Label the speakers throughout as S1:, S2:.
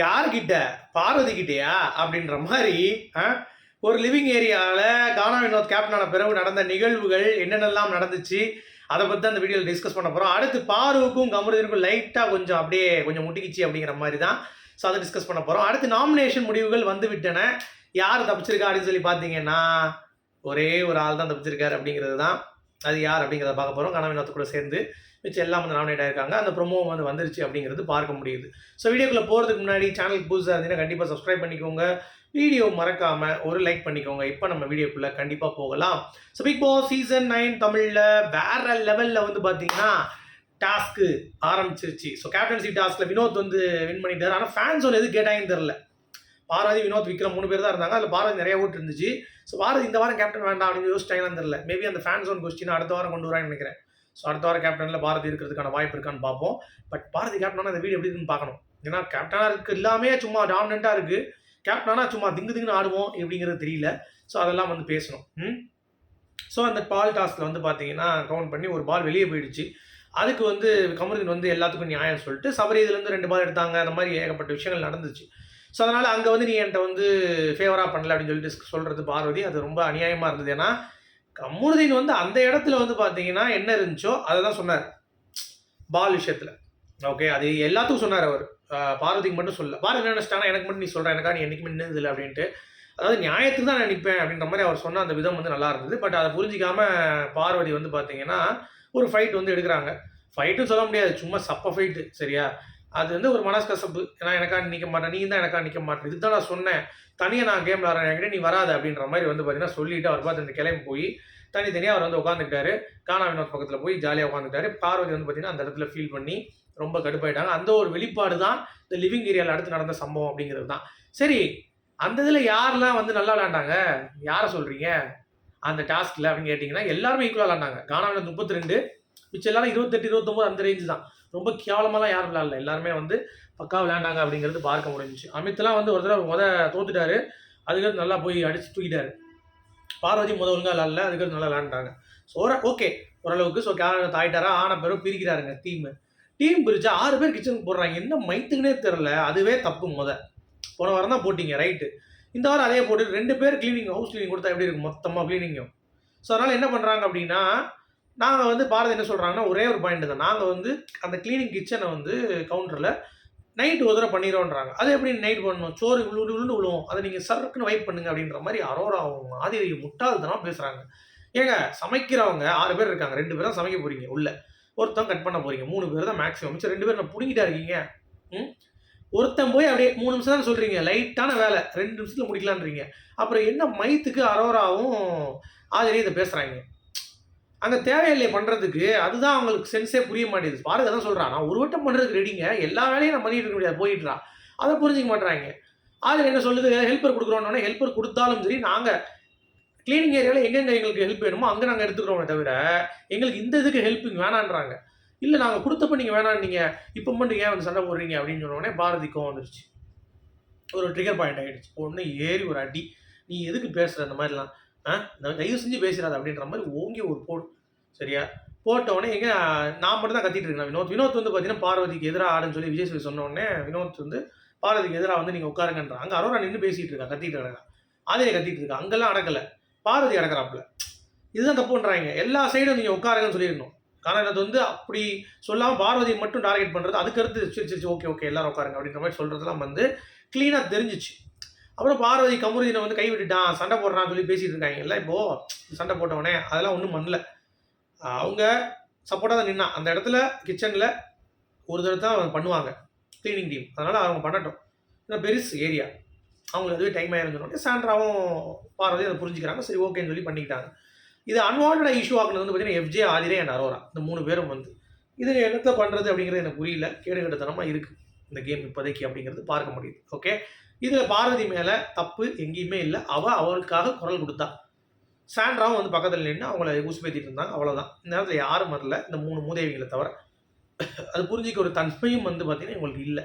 S1: யார்கிட்ட? பார்வதி கிட்டயா? அப்படின்ற மாதிரி ஒரு லிவிங் ஏரியாவில் கானா வினோத் கேப்டன் ஆன பிறகு நடந்த நிகழ்வுகள் என்னென்னலாம் நடந்துச்சு அதை பற்றி அந்த வீடியோவில் டிஸ்கஸ் பண்ண போகிறோம். அடுத்து பாருவுக்கும் கமருதீனுக்கும் லைட்டாக கொஞ்சம் முட்டிக்கிச்சு அப்படிங்கிற மாதிரி தான். ஸோ அதை டிஸ்கஸ் பண்ண போகிறோம். அடுத்து நாமினேஷன் முடிவுகள் வந்து விட்டன. யார் தப்பிச்சிருக்கா அப்படின்னு சொல்லி பார்த்தீங்கன்னா ஒரே ஒரு ஆள் தான் தப்பிச்சிருக்காரு அப்படிங்கிறது தான். அது யார் அப்படிங்கிறத பார்க்க போகிறோம். கானா வினோத் கூட சேர்ந்து மிச்சம் எல்லாம் வந்து நாமினேட் ஆயிருக்காங்க. அந்த ப்ரொமோ வந்து வந்துருச்சு அப்படிங்கிறது பார்க்க முடியுது. ஸோ வீடியோக்குள்ளே போகிறதுக்கு முன்னாடி சேனலுக்கு புதுசாக இருந்தீங்கன்னா கண்டிப்பாக சப்ஸ்கிரைப் பண்ணிக்கோங்க. வீடியோ மறக்காமல் ஒரு லைக் பண்ணிக்கோங்க. இப்போ நம்ம வீடியோக்குள்ளே கண்டிப்பாக போகலாம். ஸோ பிக் பாஸ் சீசன் 9 தமிழில் வேற லெவலில் வந்து பார்த்தீங்கன்னா டாஸ்க்கு ஆரம்பிச்சிருச்சு. ஸோ கேப்டன்சி டாஸ்கில் வினோத் வந்து வின் பண்ணிட்டார். ஆனால் ஃபேன்ஸ் ஒன்று எது கேட்டாங்கன்னு தெரில. பார்வதி, வினோத், விக்ரம் 3 பேர் தான் இருந்தாங்க. அதில் பார்வதி நிறைய ஓட்டு இருந்துச்சு. ஸோ பார்வதி இந்த வாரம் கேப்டன் வேண்டாம் அப்படின்னு யோசிச்சாங்கன்னு தெரியல. மேபி அந்த ஃபேன்ஸ் ஒன் கொஸ்டின் அடுத்த வாரம் கொண்டு வரான்னு நினைக்கிறேன். ஸோ அடுத்த வாரம் கேப்டனில் பாரதி இருக்கிறதுக்கான வாய்ப்பு இருக்கான்னு பார்ப்போம். பட் பாரதி கேப்டனாக இந்த வீடியோ எப்படி இருக்குன்னு பார்க்கணும். ஏன்னா கேப்டனாக இருக்குது எல்லாமே சும்மா டாமினண்ட்டாக இருக்குது. கேப்டனாக சும்மா திங்குன்னு ஆடுவோம் எப்படிங்கிறது தெரியல. ஸோ அதெல்லாம் வந்து பேசணும். ஸோ அந்த பால் டாஸ்கில் வந்து பார்த்தீங்கன்னா கவுண்ட் பண்ணி ஒரு பால் வெளியே போயிடுச்சு. அதுக்கு வந்து கமருதீன் வந்து எல்லாத்துக்கும் நியாயம் சொல்லிட்டு சபரி இதுலேருந்து 2 பால் எடுத்தாங்க. அந்த மாதிரி ஏகப்பட்ட விஷயங்கள் நடந்துச்சு. ஸோ அதனால் அங்கே வந்து நீ என்கிட்ட வந்து ஃபேவராக பண்ணல அப்படின்னு சொல்லிட்டு சொல்கிறது பார்வதி அது ரொம்ப அநியாயமாக இருந்தது. ஏன்னா கமருதீன் வந்து அந்த இடத்துல வந்து பார்த்தீங்கன்னா என்ன இருந்துச்சோ அதை தான் சொன்னார் பால் விஷயத்தில். ஓகே, அது எல்லாத்துக்கும் சொன்னார் அவர். பார்வதிக்கு மட்டும் சொல்ல. பார்வதி என்ன நினச்சிட்டாங்கன்னா எனக்கு மட்டும் நீ சொல்கிறேன், எனக்கா நீ என்றைக்குமே நின்னது இல்லை அப்படின்ட்டு. அதாவது நியாயத்துக்கு தான் நான் நிற்பேன் அப்படின்ற மாதிரி அவர் சொன்ன அந்த விதம் வந்து நல்லா இருந்தது. பட் அதை புரிஞ்சிக்காம பார்வதி வந்து பார்த்தீங்கன்னா ஒரு ஃபைட் வந்து எடுக்கிறாங்க. ஃபைட்டும் சொல்ல முடியாது, சும்மா சப்ப ஃபைட்டு. சரியா? அது வந்து ஒரு மனஸ்கசப்பு. ஏன்னா எனக்கா நிற்க மாட்டேன், நீ தான் எனக்கா நிற்க மாட்டேன், இதுக்கு தான் நான் சொன்னேன், தனியாக நான் கேம் விளாட்றேன், என்கிட்ட நீ வராது அப்படின்ற மாதிரி வந்து பார்த்தீங்கன்னா சொல்லிவிட்டு அவர் பார்த்து இந்த கிளம்பி போய் தனித்தனியாக அவர் வந்து உட்காந்துக்கிட்டாரு. கானா வினோத் பக்கத்தில் போய் ஜாலியாக உட்காந்துக்கிட்டாரு. பார்வதி வந்து பார்த்தீங்கன்னா அந்த இடத்துல ஃபீல் பண்ணி ரொம்ப கடுப்பாயிட்டாங்க. அந்த ஒரு வெளிப்பாடு தான் இந்த லிவிங் ஏரியாவில் அடுத்து நடந்த சம்பவம் அப்படிங்கிறது தான். சரி, அந்த இதில் யாரெல்லாம் வந்து நல்லா விளாண்டாங்க, யாரை சொல்கிறீங்க அந்த டாஸ்கில் அப்படின்னு கேட்டிங்கன்னா எல்லாருமே ஈக்குவலாக விளாண்டாங்க. கானா வினோத் 32, மிச்சம் எல்லாரும் 28, 29 அந்த ரேஞ்சு தான். ரொம்ப கேவலமாலாம் யாரும் விளாடல. எல்லாருமே வந்து பக்கா விளையாண்டாங்க அப்படிங்கிறது பார்க்க முடிஞ்சிச்சு. அமித்லாம் வந்து ஒரு தடவை தோத்துட்டாரு. அதுக்கடுத்து நல்லா போய் அடிச்சு தூக்கிட்டாரு. பார்வதி ஒழுங்காக விளாடல, அதுக்கடுத்து நல்லா விளாண்டாங்க. ஸோ ஓகே ஓரளவுக்கு. ஸோ கேப்டன் ஆயிட்டாரா, ஆன பிறகு பிரிக்கிறாருங்க டீம் பிரிச்சா 6 பேர் கிச்சனுக்கு போடுறாங்க. என்ன மைத்துக்குனே தெரில. அதுவே தப்பு. போன வாரம் தான் போட்டிங்க, ரைட்டு. இந்த வாரம் அதே போட்டு 2 பேர் கிளீனிங், ஹவுஸ் கிளீனிங் கொடுத்தா எப்படி இருக்கும் மொத்தமாக கிளீனிங்கும். ஸோ அதனால் என்ன பண்ணுறாங்க அப்படின்னா நாங்கள் வந்து பாரதி என்ன சொல்கிறாங்கன்னா ஒரே ஒரு பாயிண்ட் தான். நாங்கள் வந்து அந்த கிளீனிங் கிச்சனை வந்து கவுண்டரில் நைட்டு ஒரு தடவை பண்ணிடுறோன்றாங்க. அது எப்படி நைட் பண்ணணும், சோறு விழுந்து விழுவும், அதை நீங்கள் சர்க்குன்னு வைப் பண்ணுங்க அப்படின்ற மாதிரி அரோராவும் ஆதி முட்டாள்தனமாக பேசுகிறாங்க. ஏங்க சமைக்கிறவங்க 6 பேர் இருக்காங்க, 2 பேர் தான் சமைக்க போகிறீங்க, உள்ள ஒருத்தன் கட் பண்ண போகிறீங்க, 3 பேர் தான் மேக்ஸிமம், மிச்சம் 2 பேர் நான் பிடிங்கிட்டா இருக்கீங்க. ஒருத்தன் போய் அப்படியே 3 நிமிஷம் தான் சொல்கிறீங்க, லைட்டான வேலை 2 நிமிஷத்தில் முடிக்கலான்றீங்க. அப்புறம் என்ன மைத்துக்கு அரோராவும் ஆதிரி இதை பேசுகிறாங்க. அங்கே தேவையில்லை பண்ணுறதுக்கு. அதுதான் அவங்களுக்கு சென்ஸே புரிய மாட்டேங்குது. பாருங்க தான் சொல்கிறான், நான் ஒரு வட்டம் பண்ணுறதுக்கு ரெடிங்க, எல்லா வேலையும் நான் பண்ணிட்டு இருக்க முடியாது, போயிட்டுறான். அதை புரிஞ்சிக்க மாட்டுறாங்க. ஆதிரி என்ன சொல்லுது, ஹெல்ப்பர் கொடுக்குறோன்னே ஹெல்ப்பர் கொடுத்தாலும் சரி நாங்கள் கிளீனிங் ஏரியாவில் எங்கெங்கே எங்களுக்கு ஹெல்ப் வேணுமோ அங்கே நாங்கள் எடுத்துக்கிறோமே தவிர எங்களுக்கு இந்த இதுக்கு ஹெல்ப்பிங் வேணான்றாங்க. இல்லை நாங்கள் கொடுத்தப்ப நீங்கள் வேணான்னீங்க, இப்போ மட்டும் ஏன் வந்து சண்டை போடுறீங்க அப்படின்னு சொன்னோடனே பாரதிக்கும் வந்துருச்சு. ஒரு ட்ரிகர் பாயிண்ட் ஆகிடுச்சு. ஒன்று ஏறி ஒரு அடி, நீ எதுக்கு பேசுகிற அந்த மாதிரிலாம், தயவு செஞ்சு பேசுகிறாது அப்படின்ற மாதிரி ஓங்கி ஒரு போடு. சரியா? போட்டவுடனே எங்கே நான் மட்டும் தான் கத்திட்டு இருக்கேன். வினோத் வந்து பார்த்தீங்கன்னா பார்வதிக்கு எதிராக ஆடுன்னு சொல்லி விஜய் சொல்லி சொன்னோடனே வினோத் வந்து பார்வதிக்கு எதிராக வந்து நீங்கள் உட்காருங்கன்றாங்க. அங்கே அரோரா நின்று பேசிகிட்டு இருக்கா, கத்திட்டு கிடக்கா, ஆதிரை கத்திட்டு இருக்கா. அங்கெல்லாம் அடக்கலை, பார்வதி அடக்கிறாப்புல. இதுதான் தப்புன்றாங்க. எல்லா சைடும் நீங்கள் உட்காருங்கன்னு சொல்லிடணும். ஆனால் அது வந்து அப்படி சொல்லாமல் பார்வதியை மட்டும் டார்கெட் பண்ணுறது, அதுக்கடுத்து சரி ஓகே எல்லாரும் உட்காருங்க அப்படின்ற மாதிரி சொல்கிறதுலாம் வந்து க்ளீனாக தெரிஞ்சிச்சு. அப்புறம் பார்வதி கமருதீனை வந்து கைவிட்டுட்டான், சண்டை போடுறான்னு சொல்லி பேசிகிட்டு இருக்காங்க. எல்லாம் இப்போது சண்டை போட்டவனே அதெல்லாம் ஒன்றும் பண்ணல. அவங்க சப்போர்ட்டாக தான் நின்னா. அந்த இடத்துல கிச்சனில் ஒரு தடவை தான் பண்ணுவாங்க க்ளீனிங் டீம், அதனால் அவங்க பண்ணட்டும். ஏன்னா பெருசு ஏரியா, அவங்களுக்கு அதுவே டைம் ஆயிருந்தோடனே சாண்ட்ராவும் பார்வதி அதை புரிஞ்சுக்கிறாங்க. சரி ஓகேன்னு சொல்லி பண்ணிக்கிட்டாங்க. இது அன்வான்டாக இஷ்யூ ஆகுனது வந்து பார்த்தீங்கன்னா FJ, ஆதிரே அண்ட் அரோரா, இந்த 3 பேரும் வந்து இது என்னத்தை பண்ணுறது அப்படிங்கிறது எனக்கு புரியல. கேடுகட்டத்தனமாக இருக்குது இந்த கேம் இப்போதைக்கு அப்படிங்கிறது பார்க்க முடியுது. ஓகே, இதில் பார்வதி மேலே தப்பு எங்கேயுமே இல்லை. அவளுக்காக குரல் கொடுத்தா. சாண்ட்ராவும் வந்து பக்கத்தில் நின்று அவங்கள ஊசிப்பேத்திட்டு இருந்தாங்க, அவ்வளோதான். இந்த நேரத்தில் யாரும் வரல, இந்த 3 மூதேவிகளை தவிர. அது புரிஞ்சிக்க ஒரு தன்மையும் வந்து பார்த்தீங்கன்னா இவங்களுக்கு இல்லை,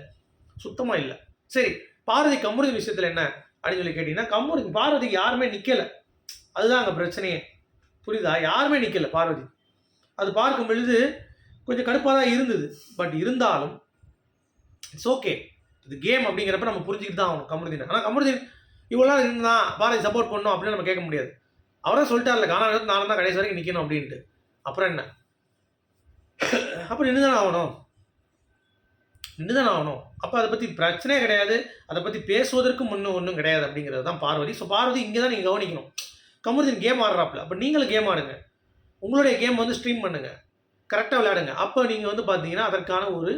S1: சுத்தமாக இல்லை. சரி, பார்வதி கமருதீன் விஷயத்தில் என்ன அப்படின்னு சொல்லி கேட்டிங்கன்னா பார்வதிக்கு யாருமே நிற்கலை. அதுதான் அங்கே பிரச்சனையே, புரியுதா? யாருமே நிற்கலை பார்வதி. அது பார்க்கும் பொழுது கொஞ்சம் கடுப்பாக தான் இருந்தது. பட் இருந்தாலும் இட்ஸ் ஓகே. இது கேம் அப்படிங்கிறப்ப நம்ம புரிஞ்சுக்கிட்டு தான் ஆகணும் கமருதீன். ஆனால் கமருதீன் இவ்வளோ இருந்தான் பாரதி சப்போர்ட் பண்ணணும் அப்படின்னு நம்ம கேட்க முடியாது. அவரே சொல்லிட்டார்ல கானா வினோத் நானும் தான் கடைசி வரைக்கும் நிற்கணும் அப்படின்ட்டு. அப்புறம் என்ன, அப்போ நின்று தானே ஆகணும். அப்போ அதை பற்றி பிரச்சனையே கிடையாது, அதை பற்றி பேசுவதற்கு ஒன்றும் கிடையாது அப்படிங்கிறது தான் பார்வதி. ஸோ பார்வதி இங்கே தான் நீங்கள் கவனிக்கணும். கமருதீன் கேம் ஆடுறாப்புல, அப்போ நீங்களும் கேம் ஆடுங்க, உங்களுடைய கேம் வந்து ஸ்ட்ரீம் பண்ணுங்கள், கரெக்டாக விளையாடுங்க. அப்போ நீங்கள் வந்து பார்த்தீங்கன்னா அதற்கான ஒரு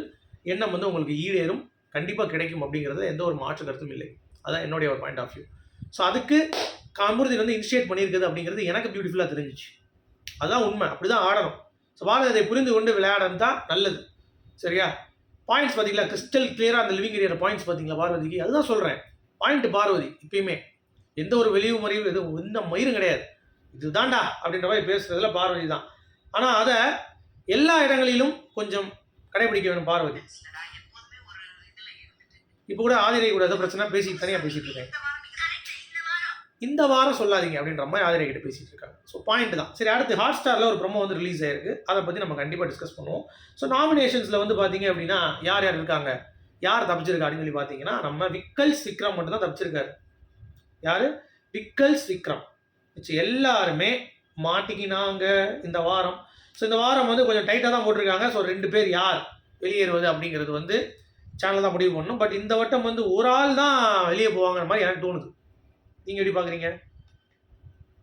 S1: எண்ணம் வந்து உங்களுக்கு ஈடேறும், கண்டிப்பாக கிடைக்கும் அப்படிங்கிறது எந்த ஒரு மாற்று கருத்தும் இல்லை. அதான் என்னுடைய ஒரு பாயிண்ட் ஆஃப் வியூ. ஸோ அதுக்கு கமருதீன் வந்து இனிஷியேட் பண்ணியிருக்குது அப்படிங்கிறது எனக்கு பியூட்டிஃபுல்லாக தெரிஞ்சிச்சு. அதுதான் உண்மை, அப்படி தான் ஆடணும். ஸோ பாரதி அதை புரிந்து கொண்டு விளையாடணும் தான் நல்லது. சரியா? பாயிண்ட்ஸ் பார்த்தீங்களா, கிறிஸ்டல் கிளியராக அந்த லிவிங் ஏரியா பாயிண்ட்ஸ் பார்த்தீங்களா பார்வதிக்கு. அதுதான் சொல்கிறேன், பாயிண்ட் பார்வதி இப்பயுமே எந்த ஒரு வெளிவு மறைவு எதுவும் எந்த மயிரும் கிடையாது. இதுதான்டா அப்படின்ற மாதிரி பேசுறதுல பார்வதி தான். ஆனால் அதை எல்லா இடங்களிலும் கொஞ்சம் கடைபிடிக்க வேணும் பார்வதி. இப்போ கூட ஆதிரை கூட ஏதோ பிரச்சனை தனியாக பேசிட்டு இருக்கேன், இந்த வாரம் சொல்லாதீங்க அப்படின்ற மாதிரி ஆதிரை கிட்ட பேசிட்டு இருக்காங்க. ஸோ பாயிண்ட் தான். சரி, அடுத்து ஹாட் ஸ்டாரில் ஒரு ப்ரோமோ வந்து ரிலீஸ் ஆயிருக்கு, அதை பற்றி நம்ம கண்டிப்பாக டிஸ்கஸ் பண்ணுவோம். ஸோ நாமினேஷன்ஸில் வந்து பார்த்தீங்க அப்படின்னா யார் இருக்காங்க, யார் தப்பிச்சிருக்கா அப்படின்னு சொல்லி பார்த்தீங்கன்னா நம்ம விக்கல்ஸ் விக்ரம் மட்டும் தான் தப்பிச்சிருக்காரு. யார்? விக்கல்ஸ் விக்ரம். எல்லாருமே மாட்டிக்கினாங்க இந்த வாரம். ஸோ இந்த வாரம் வந்து கொஞ்சம் டைட்டாக தான் போட்டிருக்காங்க. ஸோ 2 பேர் யார் வெளியேறுவது அப்படிங்கிறது வந்து சேனல் தான் முடிவு பண்ணணும். பட் இந்த வட்டம் வந்து ஒரு ஆள் தான் வெளியே போவாங்கிற மாதிரி எனக்கு தோணுது. நீங்கள் எப்படி பார்க்குறீங்க?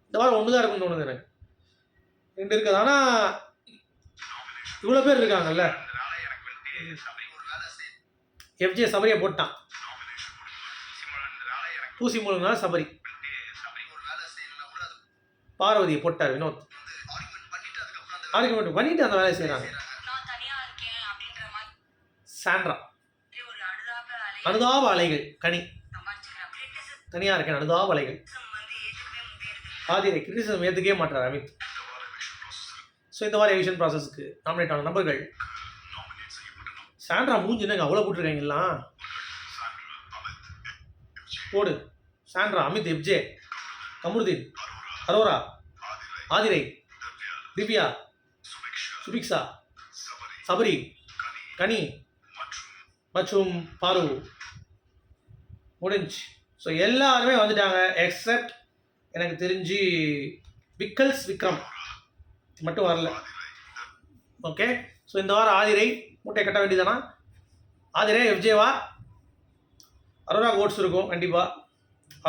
S1: இந்த வாரம் 1 தான் இருக்குன்னு தோணுது எனக்கு. 2 இருக்குது. ஆனால் இவ்வளோ பேர் இருக்காங்கல்ல. FJ சபரியை போட்டான், தூசி மூலனால சபரி. பார்வதியை போட்டார் வினோத். ஆர்குமெண்ட் பண்ணிட்டு அந்த வேலையை செய்கிறாங்க. சாண்ட்ரா அனுதாப அலைகள், கனி தனியாக இருக்கேன் அனுதாப அலைகள். ஆதிரை கிரிட்டிசிசம் ஏற்றுக்கவே மாட்டார் அமித். ஸோ இந்த வாரம் எவிஷன் ப்ராசஸ்க்கு நாமினேட் ஆன நபர்கள் சாண்ட்ரா மூஞ்சினங்க அவ்வளோ போட்டிருக்காங்களா. போடு சாண்ட்ரா, அமித், FJ, கமருதீன், அரோரா, ஆதிரை, திவ்யா, சுபிக்ஷா, சபரி, கனி மற்றும் பாரு முடிஞ்சு. ஸோ எல்லாருமே வந்துட்டாங்க எக்ஸப்ட் எனக்கு தெரிஞ்சு விக்கல்ஸ் விக்ரம் மட்டும் வரல. ஓகே, ஸோ இந்த வாரம் ஆதிரை மூட்டை கட்ட வேண்டியதானா? ஆதிரே FJவா? அரோரா ஓட்ஸ் இருக்கும் கண்டிப்பாக.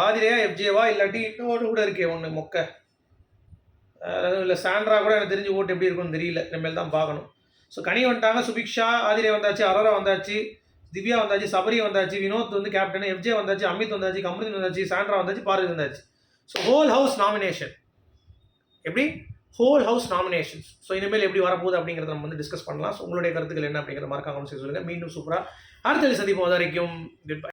S1: ஆதிரையா FJவா, இல்லாட்டி இன்னொரு கூட இருக்கே ஒன்று மொக்க, இல்லை சாண்ட்ரா கூட எனக்கு தெரிஞ்சு ஓட்டு எப்படி இருக்குன்னு தெரியல, இனிமேல் தான் பார்க்கணும். ஸோ கனி வந்துட்டாங்க, சுபிக்ஷா, ஆதிரை வந்தாச்சு, அரோரா வந்தாச்சு, திவ்யா வந்தாச்சு, சபரி வந்தாச்சு, வினோத் வந்து கேப்டன், FJ வந்தாச்சு, அமித் வந்தாச்சு, கமருதீன் வந்தாச்சு, சாண்ட்ரா வந்தாச்சு, பார்வதி வந்தாச்சு. So whole house nomination. எப்படி? Whole house nominations. ஸோ இனிமேல் எப்படி வரப்போகுது அப்படிங்கிறத நம்ம வந்து டிஸ்கஸ் பண்ணலாம். ஸோ உங்களுடைய கருத்துக்கள் என்ன அப்படிங்கிற மாதிரி கமெண்ட்ஸ் சொல்லுங்கள். மீண்டும் சூப்பராக அடுத்த சந்திப்போம். அது வரைக்கும் குட் பை.